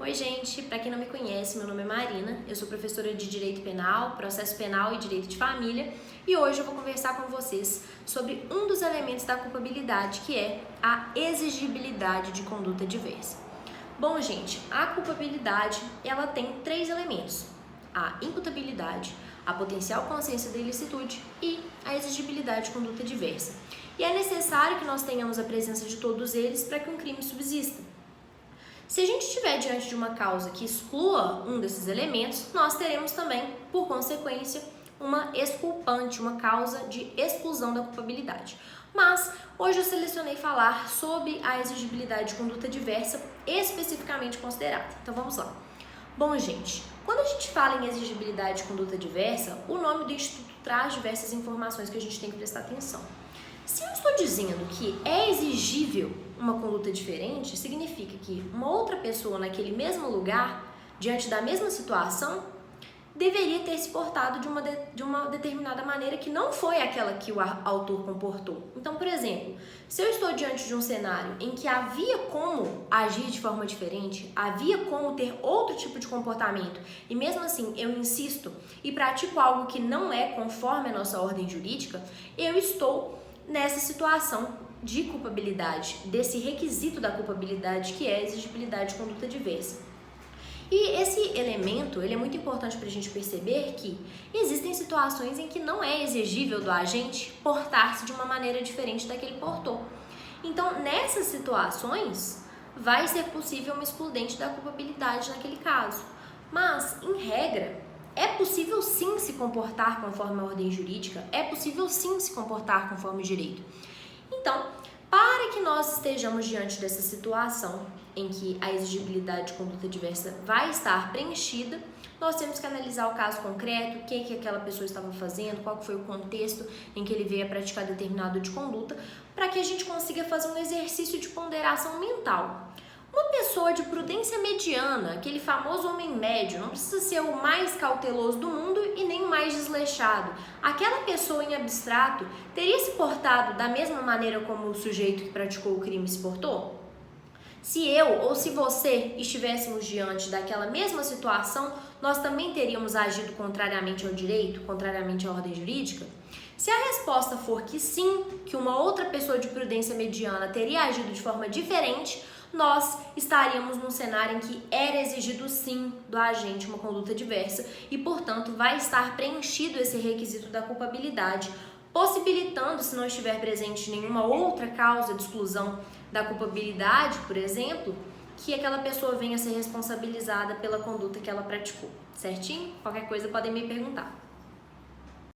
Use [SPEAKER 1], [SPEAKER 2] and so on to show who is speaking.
[SPEAKER 1] Oi gente, para quem não me conhece, meu nome é Marina, eu sou professora de Direito Penal, Processo Penal e Direito de Família e hoje eu vou conversar com vocês sobre um dos elementos da culpabilidade, que é a exigibilidade de conduta diversa. Bom gente, a culpabilidade ela tem três elementos: a imputabilidade, a potencial consciência da ilicitude e a exigibilidade de conduta diversa. E é necessário que nós tenhamos a presença de todos eles para que um crime subsista. Se a gente estiver diante de uma causa que exclua um desses elementos, nós teremos também, por consequência, uma exculpante, uma causa de exclusão da culpabilidade. Mas hoje eu selecionei falar sobre a exigibilidade de conduta diversa especificamente considerada. Então vamos lá. Bom, gente, quando a gente fala em exigibilidade de conduta diversa, o nome do Instituto traz diversas informações que a gente tem que prestar atenção. Se eu estou dizendo que é exigível uma conduta diferente, significa que uma outra pessoa naquele mesmo lugar, diante da mesma situação, deveria ter se portado de uma determinada maneira que não foi aquela que o autor comportou. Então, por exemplo, se eu estou diante de um cenário em que havia como agir de forma diferente, havia como ter outro tipo de comportamento, e mesmo assim eu insisto e pratico algo que não é conforme a nossa ordem jurídica, eu estou nessa situação de culpabilidade, desse requisito da culpabilidade que é a exigibilidade de conduta diversa. E esse elemento ele é muito importante para a gente perceber que existem situações em que não é exigível do agente portar-se de uma maneira diferente da que ele portou. Então, nessas situações, vai ser possível uma excludente da culpabilidade naquele caso. Mas, em regra, é possível sim se comportar conforme a ordem jurídica, é possível sim se comportar conforme o direito. Então, para que nós estejamos diante dessa situação em que a exigibilidade de conduta diversa vai estar preenchida, nós temos que analisar o caso concreto, o que aquela pessoa estava fazendo, qual foi o contexto em que ele veio a praticar determinado de conduta, para que a gente consiga fazer um exercício de ponderação mental. Uma pessoa de prudência mediana, aquele famoso homem médio, não precisa ser o mais cauteloso do mundo e nem o mais desleixado. Aquela pessoa em abstrato teria se portado da mesma maneira como o sujeito que praticou o crime se portou? Se eu ou se você estivéssemos diante daquela mesma situação, nós também teríamos agido contrariamente ao direito, contrariamente à ordem jurídica? Se a resposta for que sim, que uma outra pessoa de prudência mediana teria agido de forma diferente, nós estaríamos num cenário em que era exigido sim do agente uma conduta diversa e, portanto, vai estar preenchido esse requisito da culpabilidade, possibilitando, se não estiver presente nenhuma outra causa de exclusão da culpabilidade, por exemplo, que aquela pessoa venha a ser responsabilizada pela conduta que ela praticou, certinho? Qualquer coisa podem me perguntar.